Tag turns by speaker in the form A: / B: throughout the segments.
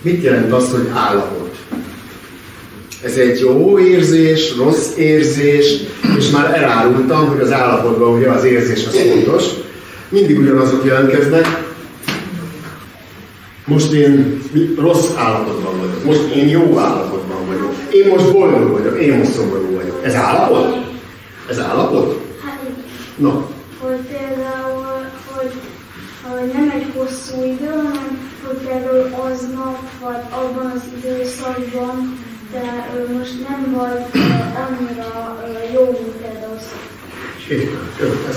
A: Mit jelent az, hogy állapot? Ez egy jó érzés, rossz érzés, és már elárultam, hogy az állapotban ugye az érzés az fontos. Mindig ugyanazok jelentkeznek. Most én rossz állapotban vagyok, most én jó állapotban vagyok, én most boldog vagyok, én most szomorú vagyok. Ez állapot? Ez állapot?
B: Hát igen.
A: No.
B: Hogy például, hogy nem egy hosszú idő, hanem hogy például aznap, vagy abban az időszakban, de most nem vagy annyira jó, mint például.
A: Ez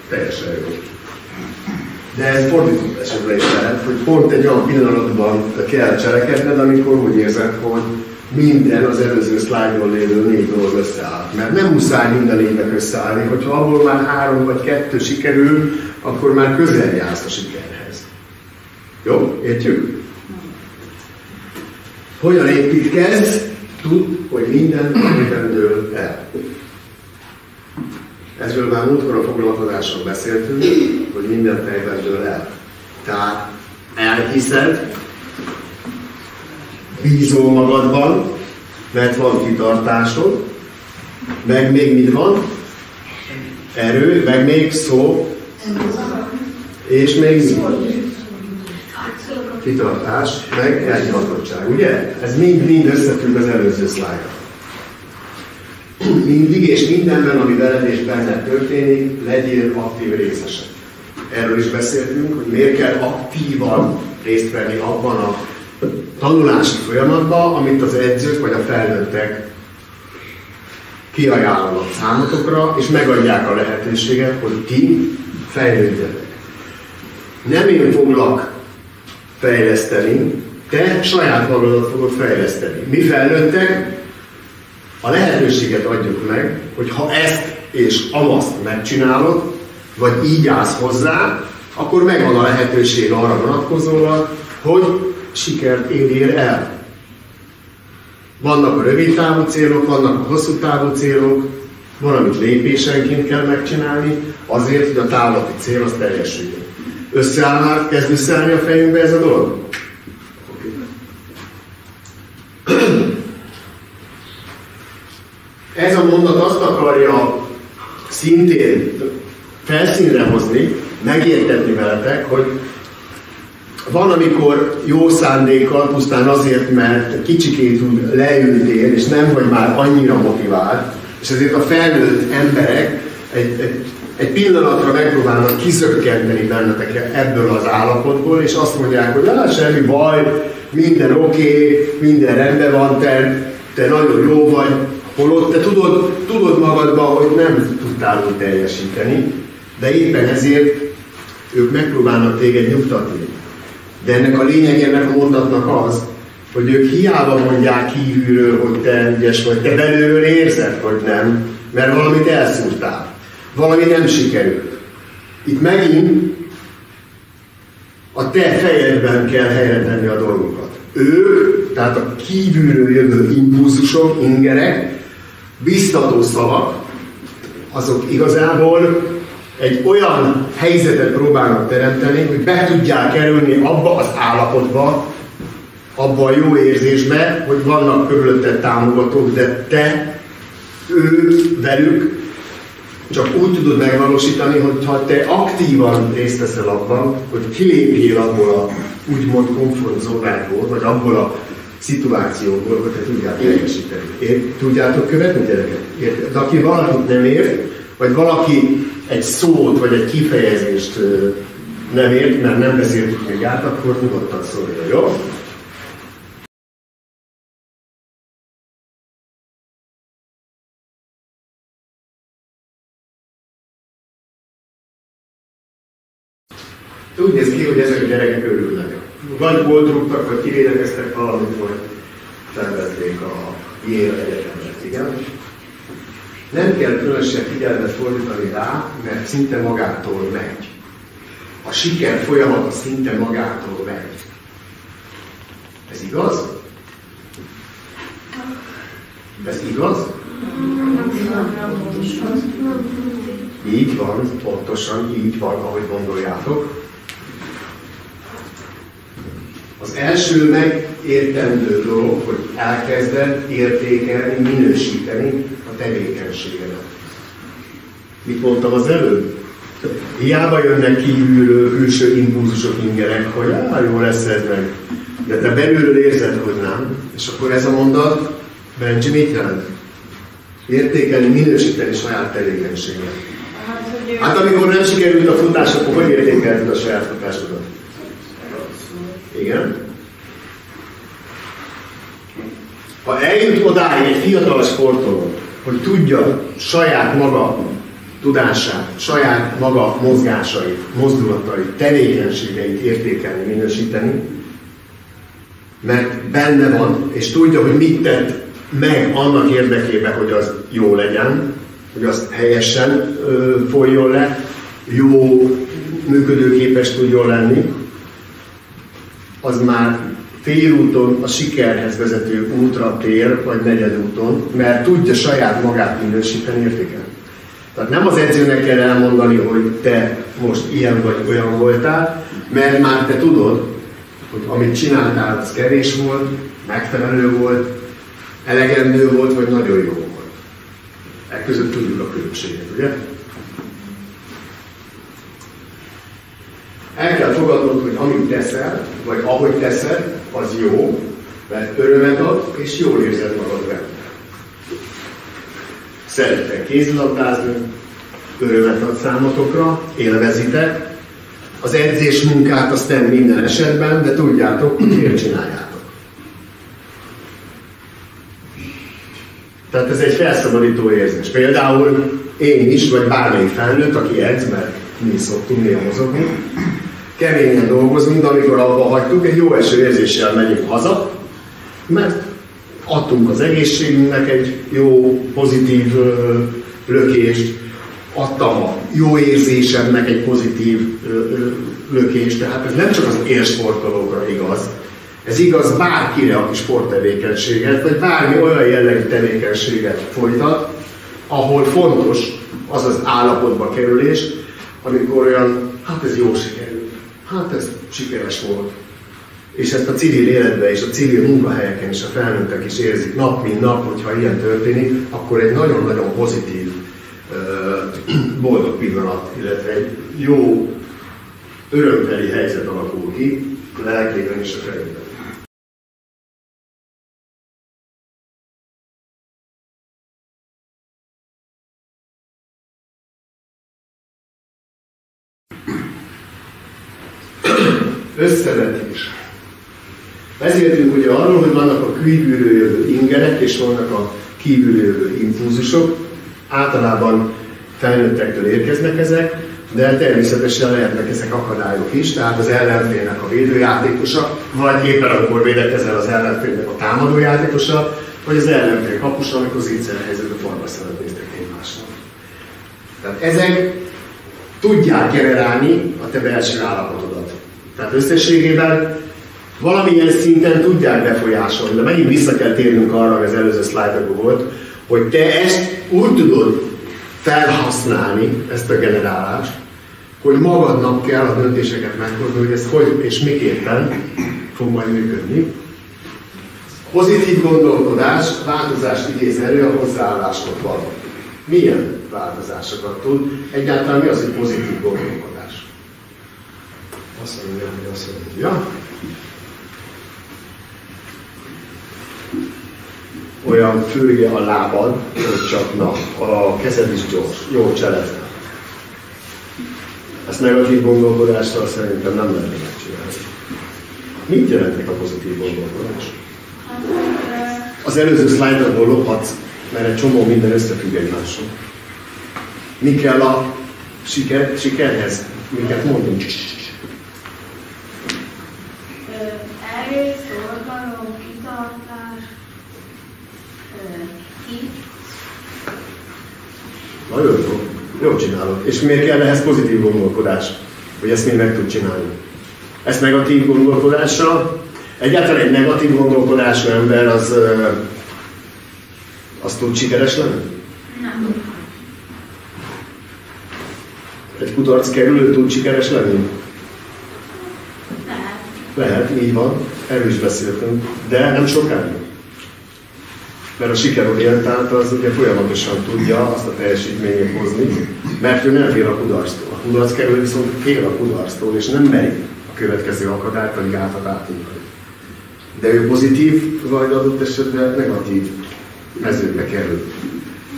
A: teljesen jó. De ez fordított esetben is lehet, hogy pont egy olyan pillanatban kell cselekedned, amikor úgy érzed, hogy minden az előző szlájdon lévő 4 dolog összeáll. Mert nem muszáj minden évnek összeállni, hogyha abból már 3 vagy 2 sikerül, akkor már közel jársz a sikerhez. Jó? Értjük? Hogyan építkezz? Tudd, hogy minden dől el. Ezről már múltkor a foglalkozáson beszéltünk, hogy minden fejben dől el. Tehát elhiszed, bízol magadban, mert van kitartásod, meg még mit van? Erő, meg még szó, és még mi? Kitartás, meg elhivatottság, ugye? Ez mind összefügg az előző szlájdra. Mindig és mindenben, ami veled és benned történik, legyél aktív részesen. Erről is beszéltünk, hogy miért kell aktívan részt venni abban a tanulási folyamatban, amit az edzők vagy a felnőttek kiajánlanak számotokra, és megadják a lehetőséget, hogy ti fejlődjetek. Nem én foglak fejleszteni, te saját magadat fogod fejleszteni. Mi felnőttek a lehetőséget adjuk meg, hogy ha ezt és amazt megcsinálod, vagy így állsz hozzá, akkor megvan a lehetőség arra vonatkozóan, hogy sikert érjél el. Vannak a rövid távú célok, vannak a hosszú távú célok, valamit lépésenként kell megcsinálni, azért, hogy a távlati cél az teljesüljön. Összeáll már, kezd összeállni a fejünkbe ez a dolog? Ez a mondat azt akarja szintén felszínre hozni, megértetni veletek, hogy van, amikor jó szándékkal, pusztán azért, mert kicsikét úgy leültél, és nem vagy már annyira motivált, és ezért a felnőtt emberek egy pillanatra megpróbálnak kizökkenteni benneteket ebből az állapotból, és azt mondják, hogy semmi baj, minden oké, minden rendben van, te nagyon jó vagy, holott te tudod magadban, hogy nem tudtál úgy teljesíteni, de éppen ezért ők megpróbálnak téged nyugtatni. De ennek a lényeg, ennek a mondatnak az, hogy ők hiába mondják kívülről, hogy te ügyes vagy, te belülről érzed, hogy nem, mert valamit elszúrtál. Valami nem sikerült. Itt megint a te fejedben kell helyre tenni a dolgokat. Ők, tehát a kívülről jövő impulzusok, ingerek, biztató szavak, azok igazából egy olyan helyzetet próbálnak teremteni, hogy be tudják kerülni abba az állapotba, abba a jó érzésbe, hogy vannak körülötted támogatók, de te, velük csak úgy tudod megvalósítani, hogyha te aktívan részt veszel abban, hogy kilépjél abból a úgymond komfortzónából, vagy abból a szituációból, hogy te tudjál teljesíteni. Tudjátok követni, gyerekek? De aki valakit nem ért, vagy valaki egy szót, vagy egy kifejezést nem ért, mert nem beszéltük még át, akkor nyugodtan szóljon, jó? Úgy néz ki, hogy ezek a gyerekek örülnek. Vagy boldogtak, vagy kivédekeztek valamit, vagy tervezték a Yale egyetemet, igen. Nem kell különösen figyelmet fordítani rá, mert szinte magától megy. A siker folyamata szinte magától megy. Ez igaz? Ez igaz? Így van, pontosan így van, ahogy gondoljátok. Az első megértendő dolog, hogy elkezded értékelni, minősíteni a tevékenységedet. Mit mondtam az előbb? Hiába jönnek kívülről külső impulzusok, ingerek, hogy jó lesz ez meg. De te belülről érzed, hogy nem. És akkor ez a mondat, Benji, mit jelent? Értékelni, minősíteni saját tevékenységet. Hát amikor nem sikerült a futás, akkor hogy értékelted a saját futásodat? Igen. Ha eljut odáig egy fiatal sportoló, hogy tudja saját maga tudását, saját maga mozgásait, mozdulatait, tevékenységeit értékelni, minősíteni, mert benne van, és tudja, hogy mit tett meg annak érdekében, hogy az jó legyen, hogy az helyesen folyjon le, jó, működőképes tudjon lenni, az már félúton a sikerhez vezető útra tér, vagy negyedúton, mert tudja saját magát minősíteni, értékelni. Tehát nem az edzőnek kell elmondani, hogy te most ilyen vagy olyan voltál, mert már te tudod, hogy amit csináltál, az kevés volt, megfelelő volt, elegendő volt, vagy nagyon jó volt. Ekközött tudjuk a különbséget, ugye? El kell fogadnod, hogy amit teszel, vagy ahogy teszed, az jó, mert örömet ad, és jól érzed magad benne. Szerettek kézilabdázni, örömet ad számotokra, élvezitek. Az edzés munkát azt nem minden esetben, de tudjátok, hogy miért csináljátok. Tehát ez egy felszabadító érzés. Például én is, vagy bármelyik felnőtt, aki edz, mert mi szoktunk néha mozogni, keményen dolgozunk, de amikor abba hagytuk, egy jó eső érzéssel megyünk haza, mert adtunk az egészségünknek egy jó, pozitív lökést, adtam a jó érzésemnek egy pozitív lökést, tehát ez nem csak az élsportolókra igaz, ez igaz bárkire, aki sporttevékenységet, vagy bármi olyan jellegű tevékenységet folytat, ahol fontos az az állapotba kerülés, amikor olyan, hát ez jó sikerült, hát ez sikeres volt. És ezt a civil életben és a civil munkahelyeken is a felnőttek is érzik nap, mint nap, hogyha ilyen történik, akkor egy nagyon-nagyon pozitív, boldog pillanat, illetve egy jó, örömteli helyzet alakul ki a lelkében és a fejében. Összevetés. Beszéltünk ugye arról, hogy vannak a kívülről jövő ingerek, és vannak a kívülről jövő impulzusok. Általában felnőttektől érkeznek ezek, de természetesen lehetnek ezek akadályok is, tehát az ellenfélnek a védőjátékosa, vagy éppen amikor védekezel az ellenfélnek a támadójátékosa, vagy az ellenfél kapusa, amikor zicser helyzetben farmaszeret néztek egymásnak. Tehát ezek tudják generálni a te belső állapotodat. Tehát összességében valamilyen szinten tudják befolyásolni, de megint vissza kell térnünk arra, hogy az előző szlájdokban volt, hogy te ezt úgy tudod felhasználni, ezt a generálást, hogy magadnak kell a döntéseket meghozni, hogy ez hogy és miképpen fog majd működni. Pozitív gondolkodás, változást idéz elő a hozzáállásokban. Milyen változásokat tud? Egyáltalán mi az, hogy pozitív gondolkodás? Azt mondja. Olyan fürge a lábad, hogy csak a kezed is gyors, jó cselezve. Ezt negatív gondolkodással szerintem nem lehet megcsinálni. Mit jelentek a pozitív gondolkodás? Az előző szlájdokból lophatsz, mert egy csomó minden összefügg egymással. Mi kell a sikerhez? Miket mondunk?
B: Erő, szorgalom, kitartás, hit.
A: Nagyon jó. Jól csinálod. És miért kell ehhez pozitív gondolkodás, hogy ezt mind meg tud csinálni? Ezt negatív gondolkodással, egyáltalán egy negatív gondolkodású ember az tud sikeres lenni?
B: Nem.
A: Egy kudarc kerülő tud sikeres lenni?
B: Lehet.
A: Lehet, így van, erről is beszéltünk, de nem sokáig. Mert a sikerorientált az ugye folyamatosan tudja azt a teljesítményét hozni, mert ő nem fél a kudarctól. A kudarc kerülő viszont fél a kudarctól, és nem meri a következő akadályt, pedig átadni. De ő pozitív, vagy adott esetben negatív mezőbe kerül.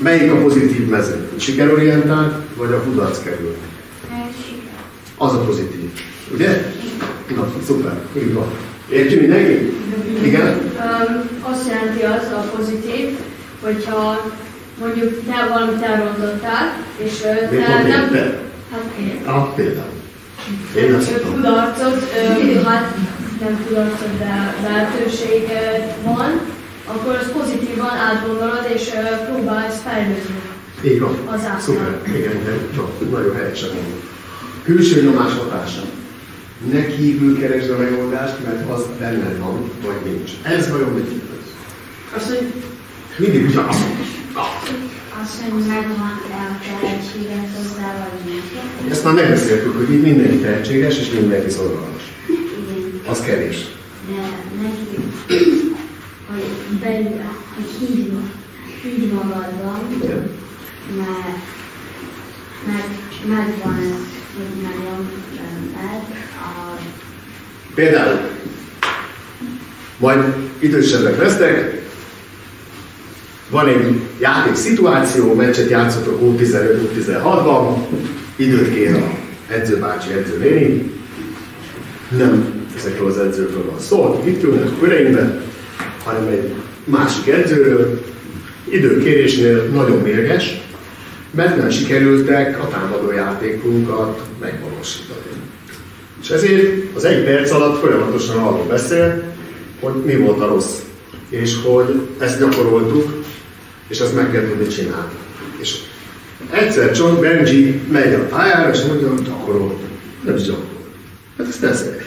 A: Melyik a pozitív mező? A sikerorientált, vagy a kudarc kerül?
B: Siker.
A: Az a pozitív. Ugye? Na, szuper, így van. Értjük mindenki? Igen?
C: Azt jelenti az a pozitív, hogyha mondjuk te valamit elrontottál, és te nem...
A: Te?
C: Hát én.
A: Például. Én azt mondom.
C: Kudarcot, hát nem kudarcot, de lehetőség van, akkor az pozitívan átgondolod, és próbálsz fejlődni.
A: Így van.
C: Az átjár.
A: Szuper. Igen, nagyon helyesen mondom. Külső nyomás hatása. Ne kívül keresd a megoldást, mert az benned van, vagy nincs. Ez vajon mit jelent?
C: Azt, hogy
A: Mindig ugyanaz.
B: Azt, hogy megvan a tehetséget hozzá, vagy nincs.
A: Ezt már megbeszéltük, hogy itt mindenki tehetséges, és mindenki szorgalmas.
B: Igen.
A: Az kevés.
B: De neki, hogy belül, hogy higgy magadban,
A: Igen.
B: mert megvan ez, hogy nagyon benned.
A: Például, majd idősebbek lesznek, van egy játék szituáció, meccset játszottok U15-U16-ban, időt kér a edzőbácsi, edzőnéni, nem ezekről az edzőkről van szó, akik itt ülnek a köreinkben, hanem egy másik edzőről, időkérésnél nagyon mérges, mert nem sikerültek a támadó játékunkat megvalósítani. És ezért az egy perc alatt folyamatosan arról beszél, hogy mi volt a rossz, és hogy ezt gyakoroltuk, és ezt meg kell tudni csinálni. És egyszer csak Benji megy a pályára, és mondja, hogy gyakoroltuk. Nem is gyakoroltuk. Hát ezt teszek.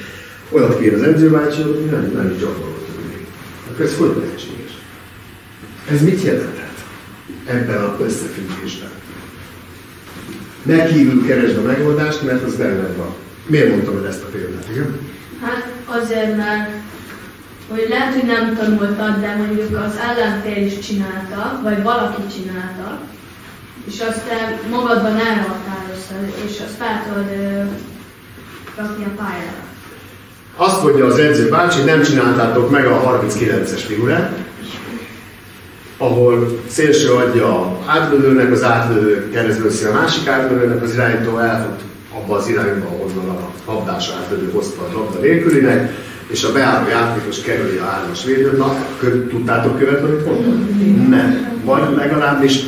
A: Olyat kér az edzőbácsi, hogy nem is gyakoroltuk még. Akkor ez hogy lehetséges? Ez mit jelenthet ebben az összefüggésben? Ne kívül keresd a megoldást, mert az benned van. Miért mondtam el ezt a példát, igen?
C: hát azért, mert hogy lehet, hogy nem tanultad, de mondjuk az ellenfél is csinálta, vagy valaki csinálta, és azt te magadban elhatároztad, és azt fel tudod rakni a pályára.
A: Azt mondja az edző bácsi, nem csináltátok meg a 39-es figurát, ahol szélső adja átlövőnek, az átlövő keresztülszi a másik átlövőnek, az irányító elfut abba az irányba, ahonnan a labdás átlövő hozta a labda nélkülinek, és a beálló játékos kerüli a 3-as védőt. Na, tudtátok követni, amit mondtam? Nem. Vagy legalábbis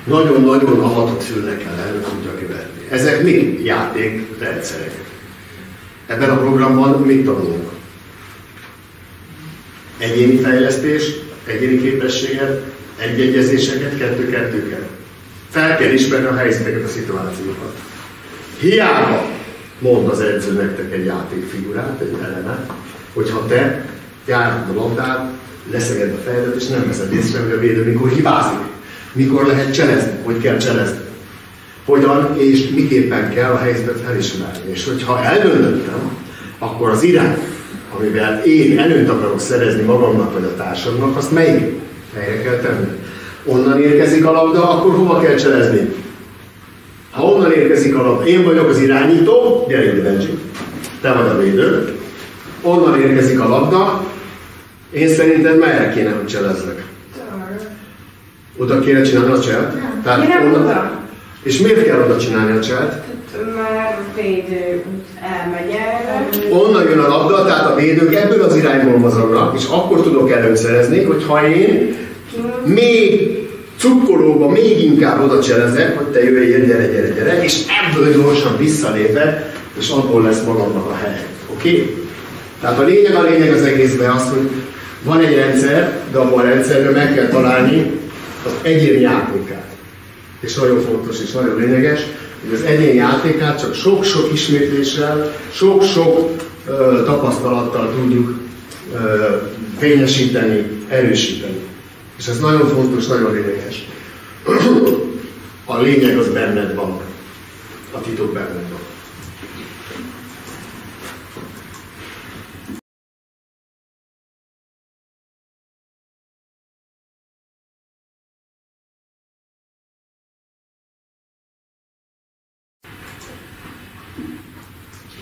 A: nagyon-nagyon avatott fülekkel el tudja követni. Ezek mi játékrendszerek? Ebben a programban mit tanulunk? Egyéni fejlesztés, egyéni képességet, egyegyezéseket, kettő-kettőket. Fel kell ismerni a helyzeteket, a szituációkat. Hiába mond az edző nektek egy játékfigurát, egy elemet, hogyha te járod a labdát, leszeged a fejedet, és nem veszed észre, hogy a védő mikor hibázik, mikor lehet cselezni, hogy kell cselezni, hogyan és miképpen kell a helyzetet felismerni. És hogyha eldöntöttem, akkor az irány, amivel én előnyt akarok szerezni magamnak vagy a társamnak, azt melyik helyre kell tenni? Onnan érkezik a labda, akkor hova kell cselezni? Ha onnan érkezik a labda, én vagyok az irányító, gyere ide, Benji, te vagy a védő, onnan érkezik a labda, én szerintem merre kéne, hogy cselezzek? Oda kéne csinálni a cselt?
D: Nem oda.
A: És miért kell oda csinálni a cselt?
D: Már védő elmegy erre.
A: Onnan jön a labda, tehát a védők ebből az irányból mozognak, és akkor tudok előnyt szerezni, hogyha én még cukkolóba még inkább oda cselezek, hogy te jöjjél, gyere, és ebből gyorsan visszalépek, és abból lesz magamnak a hely. Oké? Tehát a lényeg az egészben az, hogy van egy rendszer, de abban a rendszerben meg kell találni az egyén játékát. És nagyon fontos és nagyon lényeges, hogy az egyén játékát csak sok-sok ismétléssel, sok-sok tapasztalattal tudjuk fényesíteni, erősíteni. És ez nagyon fontos, nagyon lényeges. A lényeg az benned van. A titok benned van.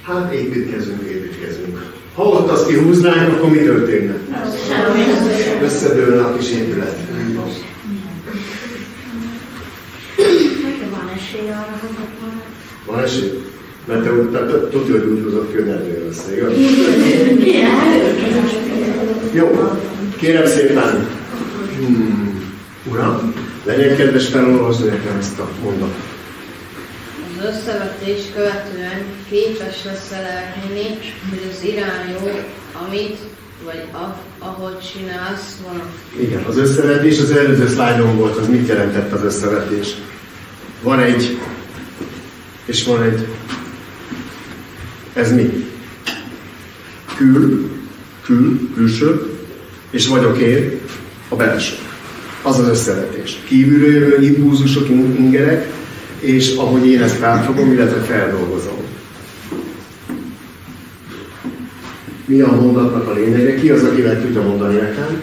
A: Hát építkezünk. Ha ott azt kihúznánk, akkor mi történne? Összedőlne a kis épület.
B: Van esély arra, hogy
A: Van esély? Mert te tudja, hogy úgy húzott ki, hogy nem jön össze, igaz? Jó, kérem szépen. Uram, legyen kedves felolvasni nekem ezt a mondatot.
E: Az összevetés követően képes leszel elhinni, hogy az irányú, amit vagy ahogy csinálsz, van.
A: Igen, az összevetés az előző szlájdon volt, az mit jelentett az összevetés? Van egy, és van egy, ez mi? Külső, és vagyok én, a belső. Az az összevetés. Kívülről jövő impulzusok, ingerek, és ahogy én ezt felfogom, illetve feldolgozom. Mi a mondatnak a lényege? Ki az, akivel tudja mondani nekem?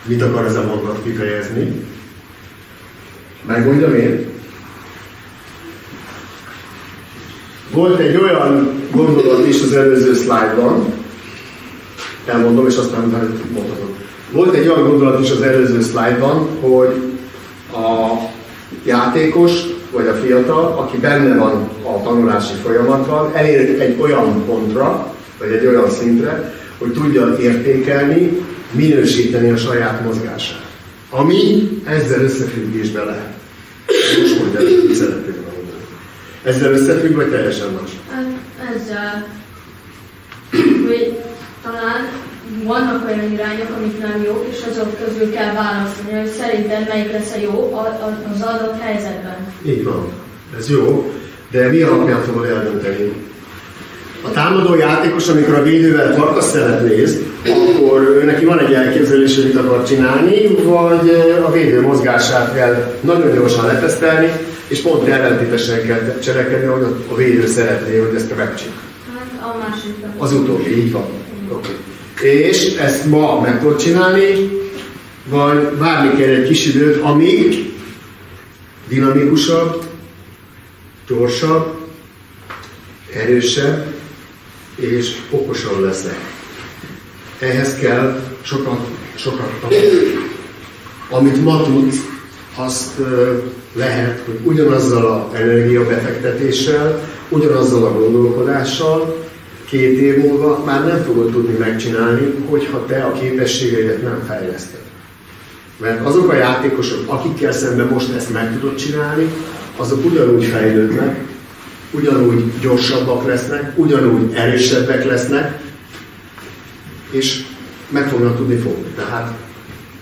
A: Mit akar ez a mondat kifejezni? Megmondjam én? Volt egy olyan gondolat is az előző szlájdban, elmondom, és aztán mondhatom. Volt egy olyan gondolat is az előző szlájdban, hogy a játékos, vagy a fiatal, aki benne van a tanulási folyamatban, elér egy olyan pontra, vagy egy olyan szintre, hogy tudja értékelni, minősíteni a saját mozgását. Ami ezzel összefüggésben lehet. Most mondja, hogy szeretnék mondani. Ezzel összefügg, vagy teljesen más?
C: Ezzel, hogy talán vannak olyan irányok, amik nem jók, és azok közül kell választani, hogy szerintem melyik lesz a jó az adott helyzetben.
A: Így van. Ez jó, de mi alapján fogod eldönteni? A támadó játékos, amikor a védővel tarkasszeret néz, akkor ő neki van egy elképzelés, hogy mit akar csinálni, vagy a védő mozgását kell nagyon gyorsan letesztelni, és pont ellentétesen kell cselekedni, hogy a védő szeretné, hogy ezt megcsinálja.
C: Hát a másikban.
A: Az utóbbi, így van. Okay. És ezt ma meg tudod csinálni, vagy várni kell egy kis időt, amíg dinamikusabb, gyorsabb, erősebb és okosabb leszek. Ehhez kell sokat tanulni. Amit ma tudsz, azt lehet, hogy ugyanazzal az energiabefektetéssel, ugyanazzal a gondolkodással 2 év múlva már nem fogod tudni megcsinálni, hogyha te a képességeidet nem fejleszted. Mert azok a játékosok, akikkel szemben most ezt meg tudod csinálni, azok ugyanúgy fejlődnek, ugyanúgy gyorsabbak lesznek, ugyanúgy erősebbek lesznek, és meg fognak tudni fogni. Tehát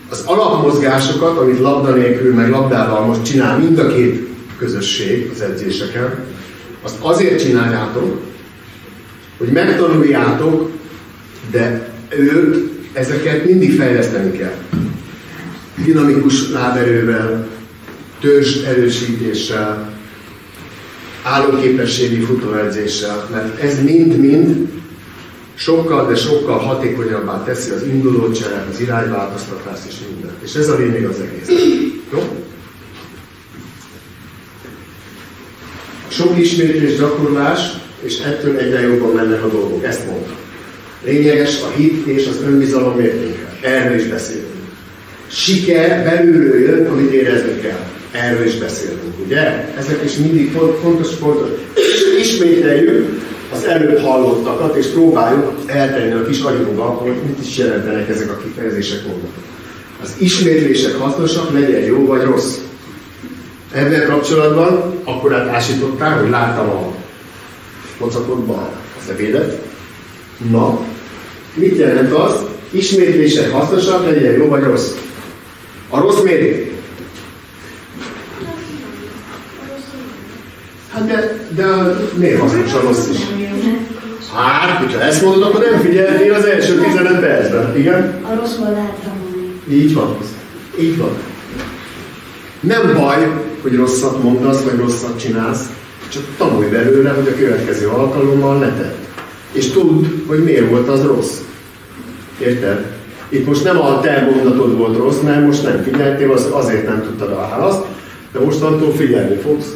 A: az alapmozgásokat, amit labda nélkül, meg labdával most csinál mind a 2 közösség az edzéseken, azt azért csináljátok, hogy megtanuljátok, de ezeket mindig fejleszteni kell. Dinamikus láberővel, törzs erősítéssel, állóképességi futóedzéssel, mert ez mind-mind sokkal, de sokkal hatékonyabbá teszi az indulócselek, az irányváltoztatást és mindent. És ez a lényeg az egész. Jó? Sok ismétlés, gyakorlás, és ettől egyre jobban mennek a dolgok. Ezt mondtam. Lényeges a hit és az önbizalom mértéke. Erről is beszélünk. Siker belülről jön, amit érezni kell. Erről is beszélünk, ugye? Ezek is mindig fontos. Ismételjük az előbb hallottakat, és próbáljuk eltenni a kis agyunkba, hogy mit is jelentenek ezek a kifejezések mondatok. Az ismétlések hasznosak, legyen jó vagy rossz. Ebben kapcsolatban akkor átásítottál, hogy láttam a pocakodban az ebédet, Na, mit jelent az? Ismétlések hasznosak, legyen jó vagy rossz. A rossz miért? Hát de miért hasznos a rossz is? Hát, hogyha ezt mondod, akkor nem figyeltél az első 15 percben. Igen?
B: A rosszból lehet tanulni.
A: Így van. Így van. Nem baj, hogy rosszat mondasz, vagy rosszat csinálsz, csak tanulj belőle, hogy a következő alkalommal ne tedd. És tudd, hogy miért volt az rossz. Érted? Itt most nem a te mondatod volt rossz, mert most nem figyeltél, azért nem tudtad a választ, de mostantól figyelni fogsz.